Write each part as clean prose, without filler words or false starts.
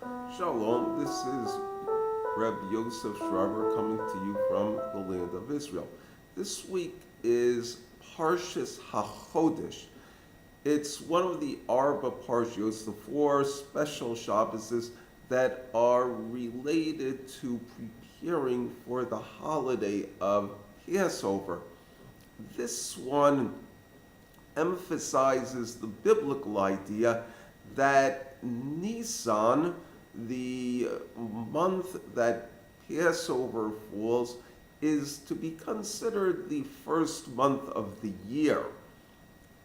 Shalom, this is Reb Yoseph Shraber coming to you from the land of Israel. This week is Parshas HaChodesh. It's one of the Arba Parshios, the four special Shabbases that are related to preparing for the holiday of Passover. This one emphasizes the biblical idea that Nisan, the month that Passover falls, is to be considered the first month of the year.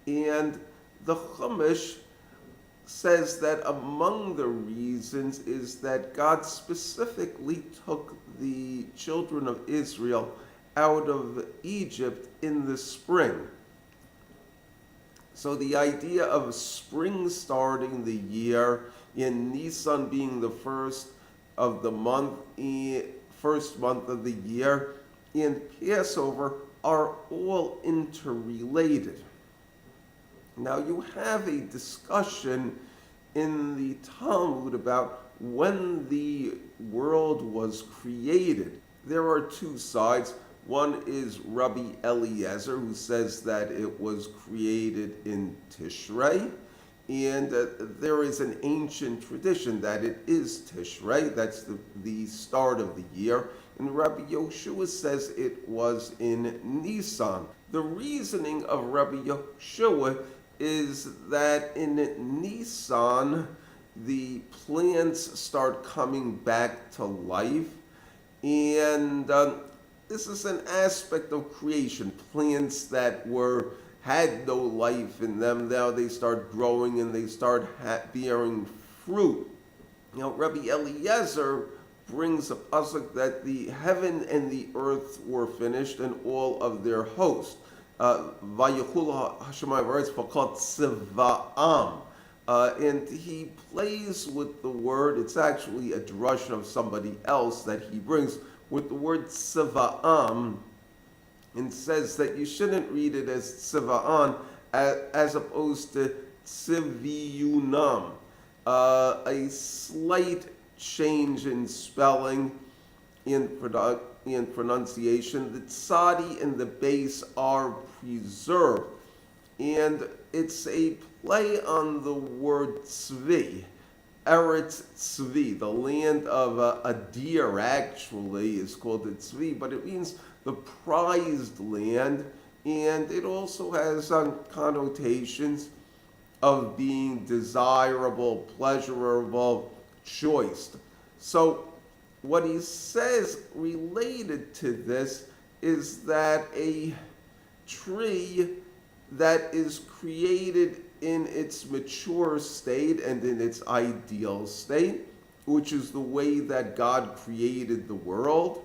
And the Chumash says that among the reasons is that God specifically took the children of Israel out of Egypt in the spring. So the idea of spring starting the year, in Nisan being the first of the month, first month of the year, and Passover are all interrelated. Now you have a discussion in the Talmud about when the world was created. There are two sides. One is Rabbi Eliezer, who says that it was created in Tishrei, and there is an ancient tradition that it is Tishrei, that's the start of the year, and Rabbi Yoshua says it was in Nisan. The reasoning of Rabbi Yoshua is that in Nisan, the plants start coming back to life, and this is an aspect of creation. Plants that had no life in them, now they start growing and they start bearing fruit. Now, Rabbi Eliezer brings a pasuk that the heaven and the earth were finished and all of their host. VaYikra Hashemayim writes Fakat Tziva'am. And he plays with the word. It's actually a drush of somebody else that he brings with the word Tziva'am, and says that you shouldn't read it as Tziva'an as opposed to Tziviyunam. A slight change in spelling, in pronunciation. The tzadi and the base are preserved. And it's a play on the word tzvi. Eretz Tzvi, the land of a deer, actually is called a tzvi, but it means the prized land, and it also has connotations of being desirable, pleasurable, choice. So what he says related to this is that a tree that is created in its mature state and in its ideal state, which is the way that God created the world,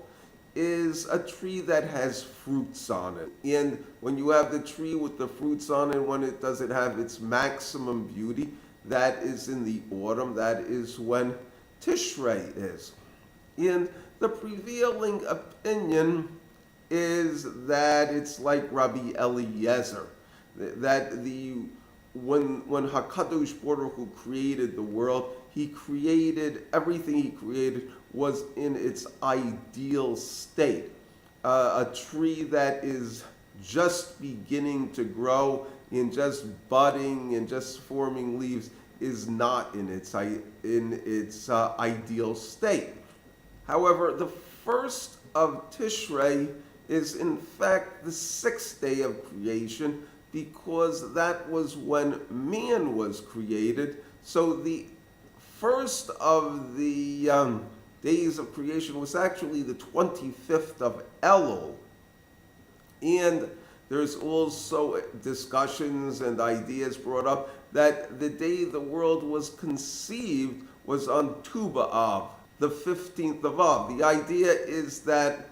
is a tree that has fruits on it. And when you have the tree with the fruits on it, when it doesn't have its maximum beauty, that is in the autumn, that is when Tishrei is. And the prevailing opinion is that it's like Rabbi Eliezer, that when HaKadosh Baruch Hu created the world, he created, everything he created was in its ideal state. A tree that is just beginning to grow and just budding and just forming leaves is not in its ideal state. However, the first of Tishrei is in fact the sixth day of creation, because that was when man was created. So the first of the days of creation was actually the 25th of Elul. And there's also discussions and ideas brought up that the day the world was conceived was on Tu B'Av, the 15th of Av. The idea is that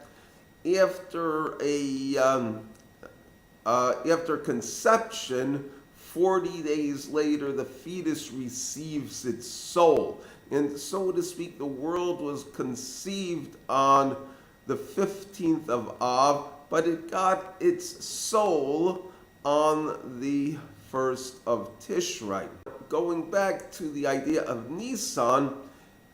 after conception, 40 days later, the fetus receives its soul. And so to speak, the world was conceived on the 15th of Av, but it got its soul on the 1st of Tishrei. Going back to the idea of Nisan,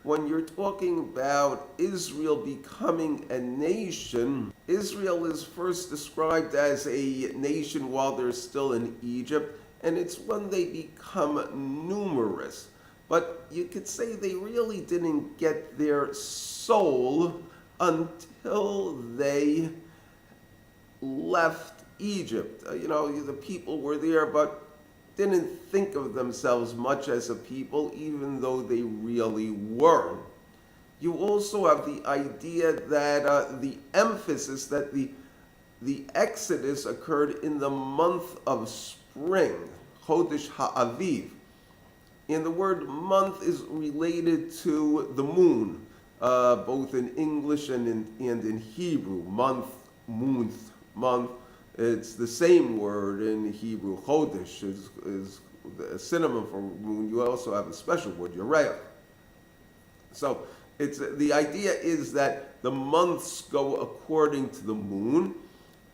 When you're talking about Israel becoming a nation, Israel is first described as a nation while they're still in Egypt, and it's when they become numerous. But you could say they really didn't get their soul until they left Egypt. The people were there, but didn't think of themselves much as a people, even though they really were. You also have the idea that the emphasis that the Exodus occurred in the month of spring, Hodesh Ha'aviv. And the word month is related to the moon, both in English and in Hebrew. Month. It's the same word in Hebrew. Hodesh is a synonym for moon. You also have a special word, Yoreach. So the idea is that the months go according to the moon.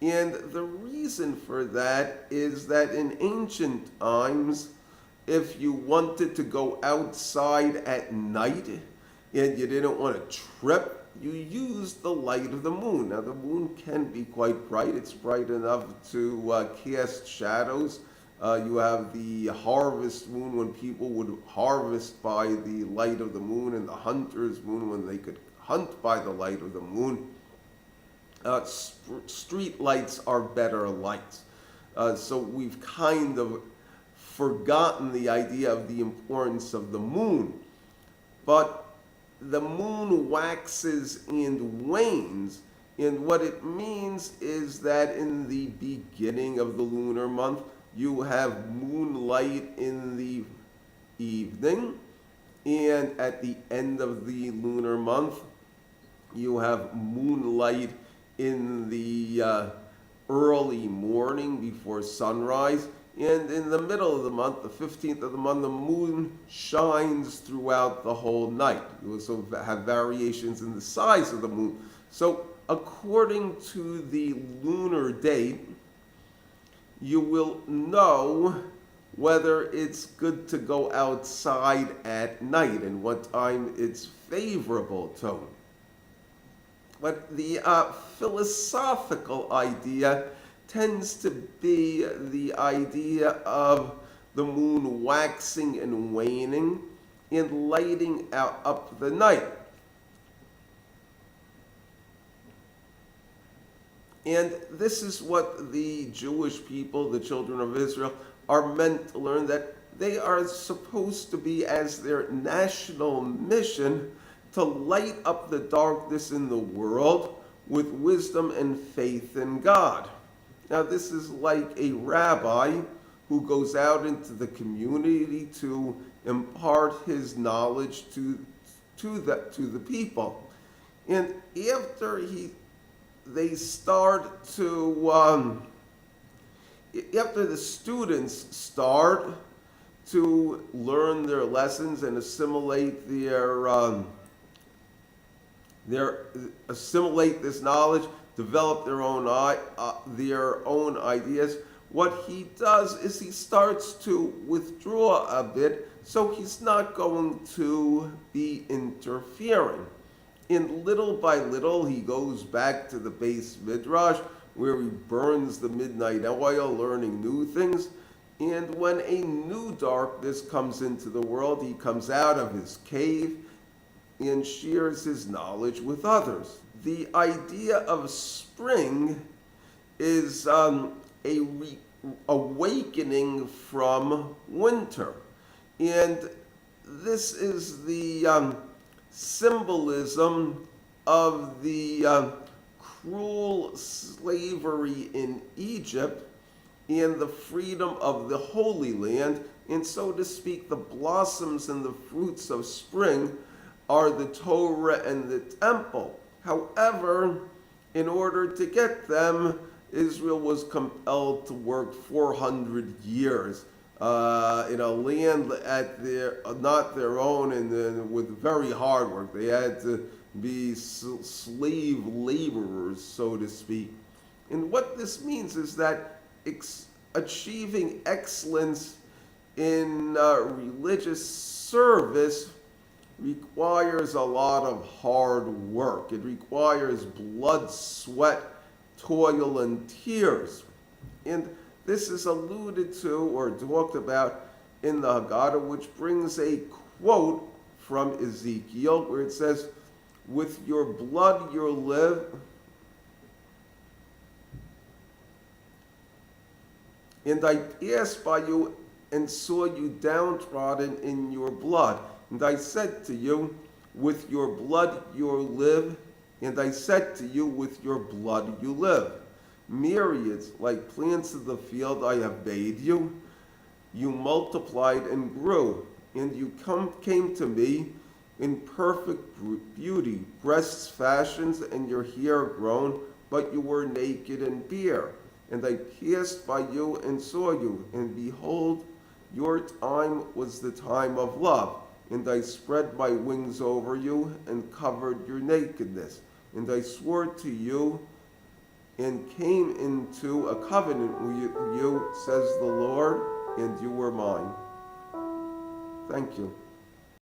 And the reason for that is that in ancient times, if you wanted to go outside at night and you didn't want to trip, you used the light of the moon. Now, the moon can be quite bright. It's bright enough to cast shadows. You have the harvest moon when people would harvest by the light of the moon, and the hunter's moon when they could hunt by the light of the moon. Street lights are better lights. So we've kind of forgotten the idea of the importance of the moon. But the moon waxes and wanes, and what it means is that in the beginning of the lunar month, you have moonlight in the evening, and at the end of the lunar month, you have moonlight in the early morning before sunrise. And in the middle of the month, the 15th of the month, the moon shines throughout the whole night. You also have variations in the size of the moon. So according to the lunar date, you will know whether it's good to go outside at night and what time it's favorable to. But the philosophical idea tends to be the idea of the moon waxing and waning and lighting up the night. And this is what the Jewish people, the children of Israel, are meant to learn, that they are supposed to be as their national mission to light up the darkness in the world with wisdom and faith in God. Now, this is like a rabbi who goes out into the community to impart his knowledge to the people. And after the students start to learn their lessons and assimilate assimilate this knowledge, develop their own ideas. What he does is he starts to withdraw a bit, so he's not going to be interfering. And little by little, he goes back to the base midrash, where he burns the midnight oil, learning new things. And when a new darkness comes into the world, he comes out of his cave and shares his knowledge with others. The idea of spring is awakening from winter. And this is the symbolism of the cruel slavery in Egypt and the freedom of the Holy Land. And so to speak, the blossoms and the fruits of spring are the Torah and the temple. However, in order to get them, Israel was compelled to work 400 years in a land not their own, and with very hard work. They had to be slave laborers, so to speak. And what this means is that achieving excellence in religious service requires a lot of hard work. It requires blood, sweat, toil, and tears. And this is alluded to or talked about in the Haggadah, which brings a quote from Ezekiel where it says, "With your blood you'll live, and I passed by you and saw you downtrodden in your blood. And I said to you, with your blood you'll live, and I said to you, with your blood you live. Myriads, like plants of the field, I have made you. You multiplied and grew, and you came to me in perfect beauty, breasts fashioned and your hair grown, but you were naked and bare. And I passed by you and saw you, and behold, your time was the time of love. And I spread my wings over you and covered your nakedness. And I swore to you and came into a covenant with you, says the Lord, and you were mine." Thank you.